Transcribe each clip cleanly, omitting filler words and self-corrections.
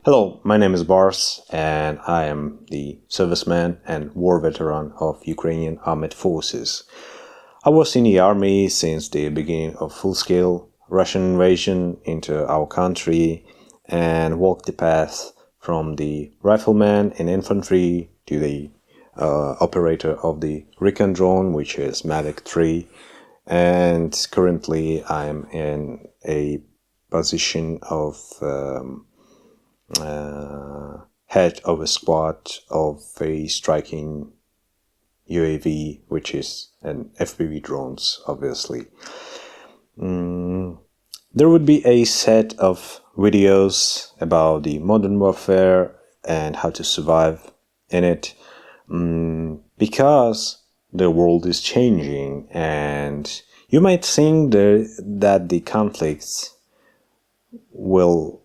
Hello, my name is Boris, and I am the serviceman and war veteran of Ukrainian Armed Forces. I was in the army since the beginning of full-scale Russian invasion into our country and walked the path from the rifleman in infantry to the operator of the recon drone, which is Mavic 3, and currently I'm in a position of head of a squad of a striking UAV, which is an FPV drones, obviously. There would be a set of videos about the modern warfare and how to survive in it, because the world is changing, and you might think that the conflicts will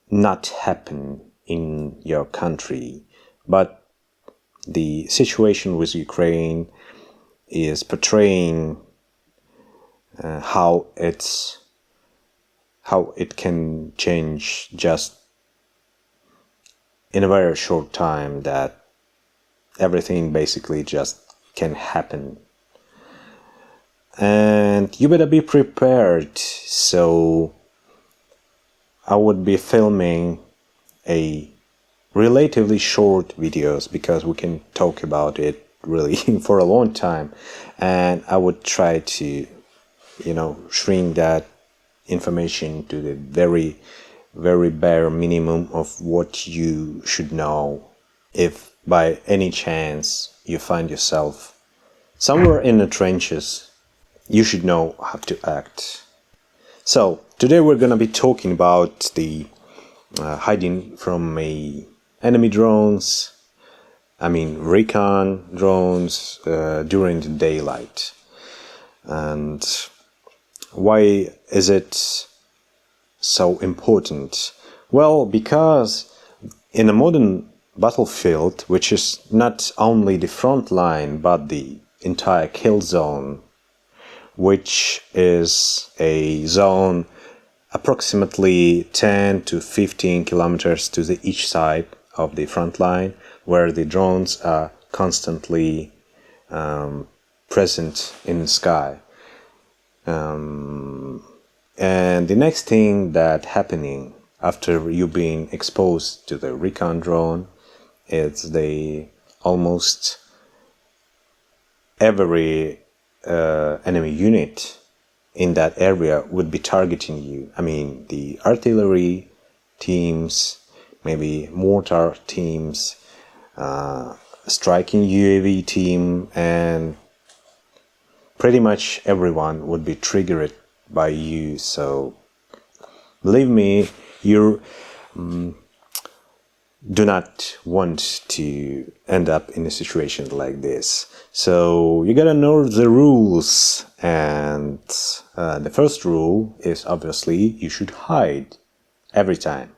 not happen in your country, but the situation with Ukraine is portraying how it can change just in a very short time, that everything basically just can happen. And you better be prepared. So I would be filming a relatively short videos because we can talk about it really for a long time, and I would try to shrink that information to the very bare minimum of what you should know if by any chance you find yourself somewhere in the trenches. You should know how to act. So today we're going to be talking about the hiding from enemy drones, recon drones during the daylight. And why is it so important? Well, because in a modern battlefield, which is not only the front line but the entire kill zone, which is a zone approximately 10 to 15 kilometers to each side of the front line, where the drones are constantly present in the sky. And the next thing that happening after you being exposed to the recon drone is the almost every enemy unit in that area would be targeting you. The artillery teams, maybe mortar teams, striking UAV team, and pretty much everyone would be triggered by you. So believe me, you do not want to end up in a situation like this. So you gotta know the rules, and the first rule is obviously you should hide every time.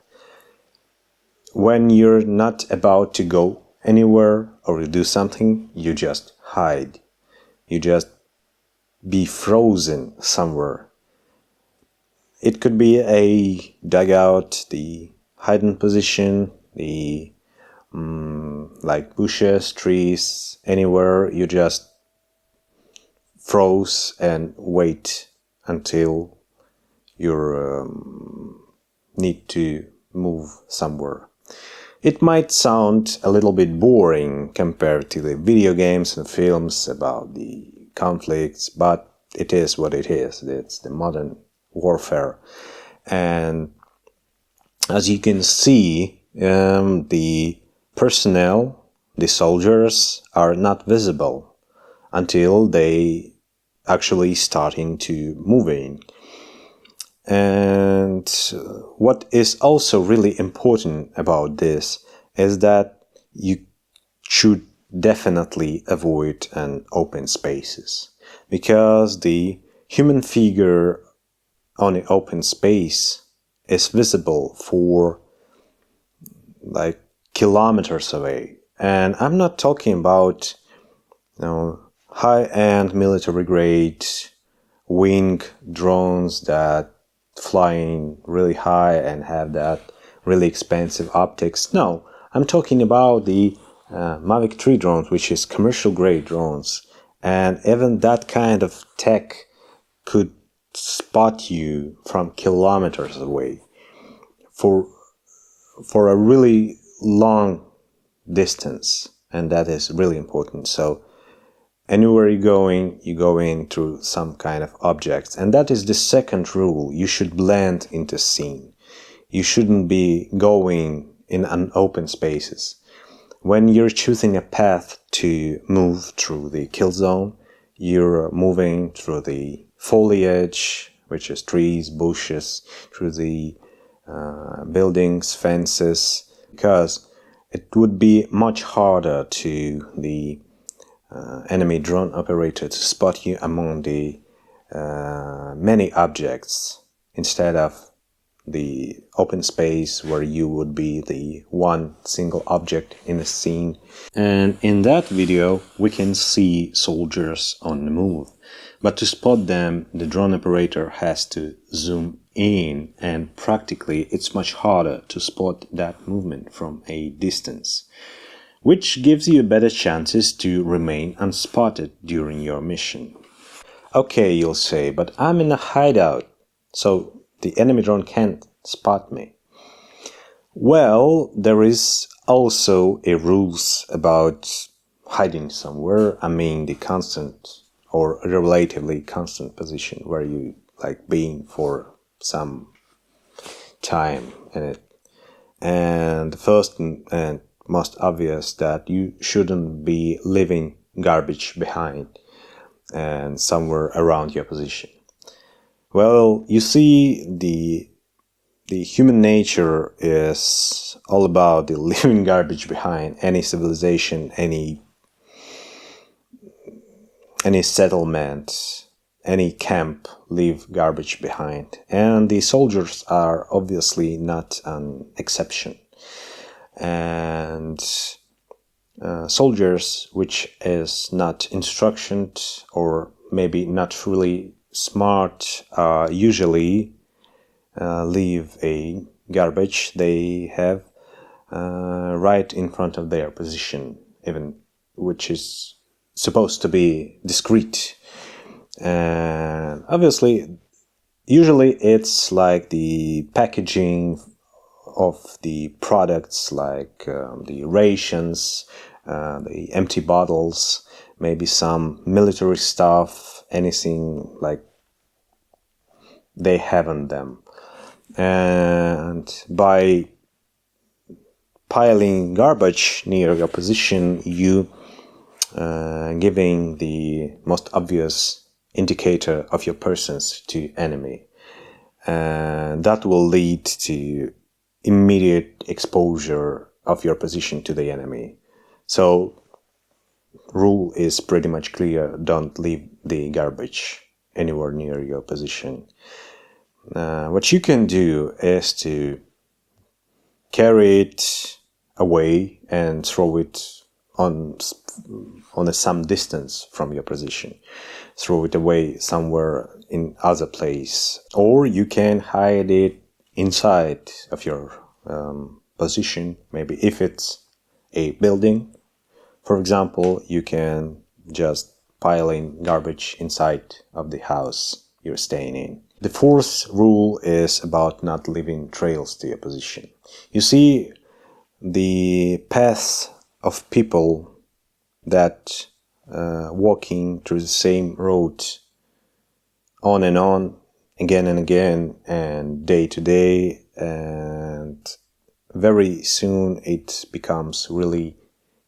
When you're not about to go anywhere or do something, you just hide. You just be frozen somewhere. It could be a dugout, the hiding position, the like bushes, trees, anywhere. You just froze and wait until you need to move somewhere. It might sound a little bit boring compared to the video games and films about the conflicts, but it is what it is. It's the modern warfare. And as you can see, the personnel, the soldiers, are not visible until they actually starting to move in. And what is also really important about this is that you should definitely avoid open spaces, because the human figure on an open space is visible for like kilometers away. And I'm not talking about high-end military grade wing drones that flying really high and have that really expensive optics. No, I'm talking about the Mavic 3 drones, which is commercial grade drones. And even that kind of tech could spot you from kilometers away for a really long distance, and that is really important. So anywhere you go in through some kind of objects, and that is the second rule. You should blend into scene. You shouldn't be going in open spaces. When you're choosing a path to move through the kill zone, you're moving through the foliage, which is trees, bushes, through the buildings, fences, because it would be much harder to the enemy drone operator to spot you among the many objects instead of the open space where you would be the one single object in a scene. And in that video we can see soldiers on the move, but to spot them the drone operator has to zoom in, and practically it's much harder to spot that movement from a distance, which gives you better chances to remain unspotted during your mission. Okay, you'll say, but I'm in a hideout, so the enemy drone can't spot me. Well, there is also a rules about hiding somewhere. I mean the constant or relatively constant position where you like being for some time in it. And the first and most obvious that you shouldn't be leaving garbage behind and somewhere around your position. Well, you see, the human nature is all about the leaving garbage behind. Any civilization, any settlement, any camp leave garbage behind. And the soldiers are obviously not an exception. And soldiers, which is not instructed or maybe not really smart, usually leave a garbage they have right in front of their position, even which is supposed to be discreet. And obviously, usually it's like the packaging of the products, like the rations, the empty bottles, maybe some military stuff, anything like they have on them. And by piling garbage near your position, you giving the most obvious indicator of your presence to enemy, and that will lead to immediate exposure of your position to the enemy. So rule is pretty much clear: don't leave the garbage anywhere near your position. What you can do is to carry it away and throw it on some distance from your position. Throw it away somewhere in other place, or you can hide it inside of your position. Maybe if it's a building, for example, you can just pile in garbage inside of the house you're staying in. The fourth rule is about not leaving trails to your position. You see, the path of people that walking through the same road on and on, again and again, and day to day, and very soon it becomes really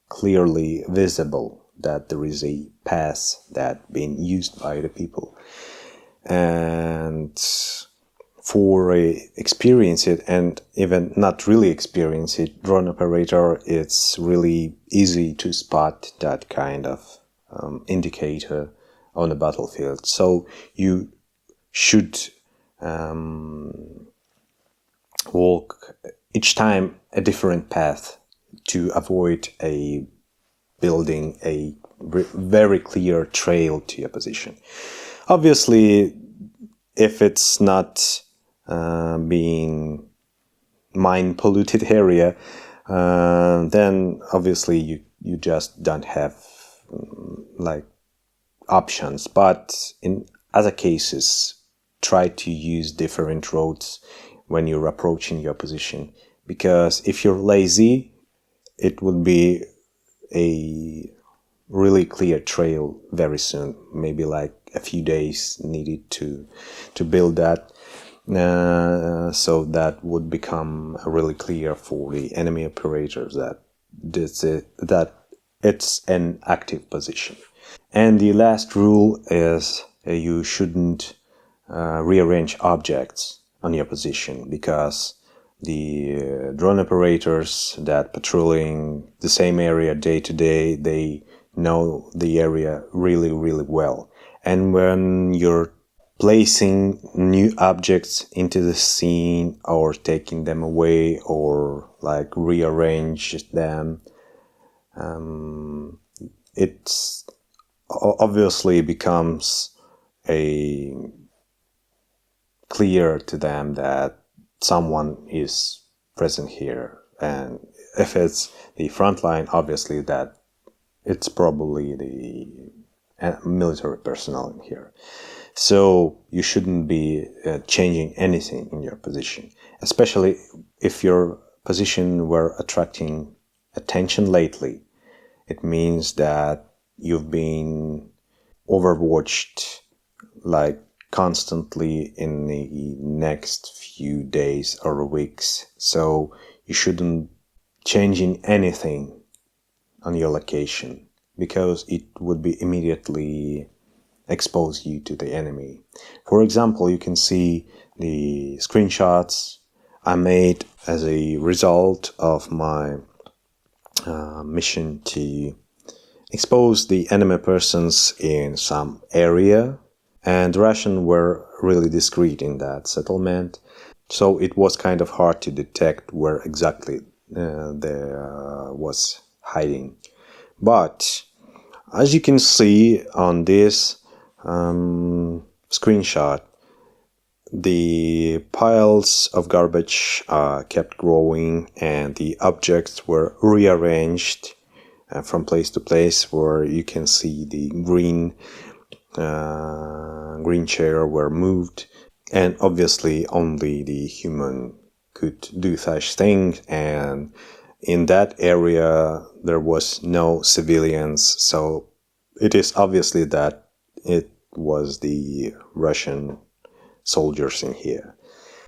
clearly visible that there is a path that being used by the people. And for experience it, and even not really experience it, drone operator, it's really easy to spot that kind of indicator on the battlefield. So you should walk each time a different path to avoid building a very clear trail to your position. Obviously, if it's not being mine polluted area, then obviously you just don't have like options. But in other cases, try to use different roads when you're approaching your position, because if you're lazy, it would be a really clear trail very soon, maybe like a few days needed to build that, so that would become really clear for the enemy operators that that it's an active position. And the last rule is you shouldn't rearrange objects on your position, because the drone operators that patrolling the same area day to day, they know the area really, really well. And when you're placing new objects into the scene or taking them away or like rearrange them, it's obviously becomes a clear to them that someone is present here. And if it's the Frontline, obviously that it's probably the military personnel in here. So you shouldn't be changing anything in your position, especially if your position were attracting attention lately. It means that you've been overwatched like constantly in the next few days or weeks. So you shouldn't changing anything on your location, because it would be immediately expose you to the enemy. For example, you can see the screenshots I made as a result of my mission to expose the enemy persons in some area, and the Russians were really discreet in that settlement, so it was kind of hard to detect where exactly they was hiding. But as you can see on this screenshot, the piles of garbage kept growing, and the objects were rearranged from place to place, where you can see the green chair were moved, and obviously only the human could do such things, and in that area there was no civilians, so it is obviously that it was the Russian soldiers in here.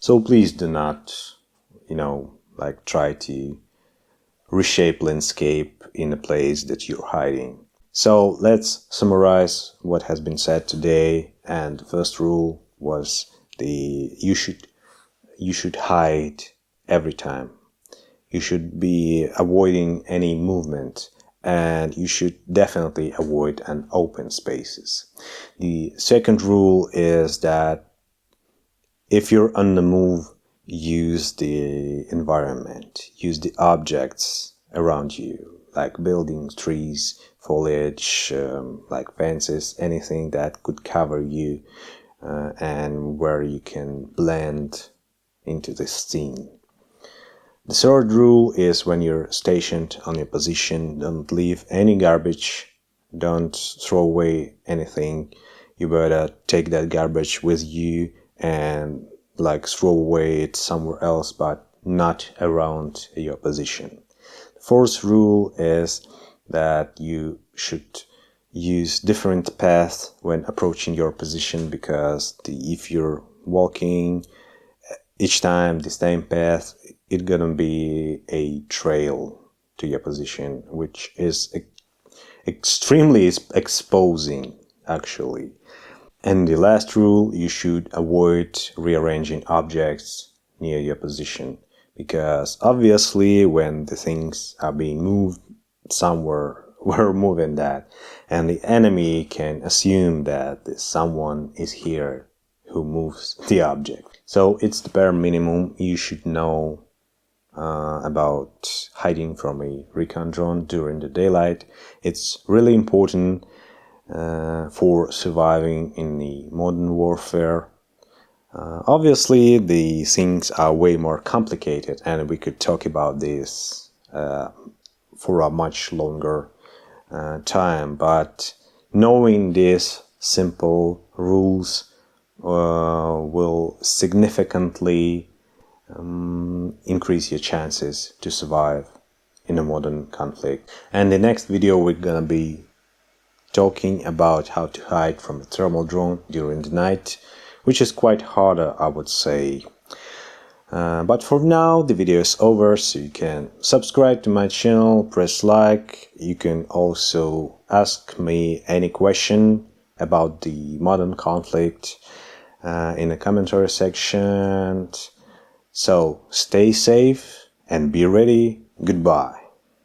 So please do not, like try to reshape landscape in a place that you're hiding. So let's summarize what has been said today. And the first rule was you should hide every time. You should be avoiding any movement, and you should definitely avoid an open spaces. The second rule is that if you're on the move, use the environment, use the objects around you, like buildings, trees, foliage, like fences, anything that could cover you and where you can blend into the scene. The third rule is when you're stationed on your position, don't leave any garbage, don't throw away anything. You better take that garbage with you and like throw away it somewhere else, but not around your position. The fourth rule is that you should use different paths when approaching your position, because if you're walking each time the same path, it's gonna be a trail to your position, which is extremely exposing actually. And the last rule, you should avoid rearranging objects near your position, because obviously when the things are being moved, somewhere we're moving that, and the enemy can assume that someone is here who moves the object. So it's the bare minimum you should know about hiding from a recon drone during the daylight. It's really important for surviving in the modern warfare. Obviously, the things are way more complicated, and we could talk about this for a much longer time. But knowing these simple rules will significantly increase your chances to survive in a modern conflict. And the next video we're gonna be talking about how to hide from a thermal drone during the night, which is quite harder, I would say. But for now, the video is over, so you can subscribe to my channel, press like. You can also ask me any question about the modern conflict in the commentary section. So stay safe and be ready. Goodbye.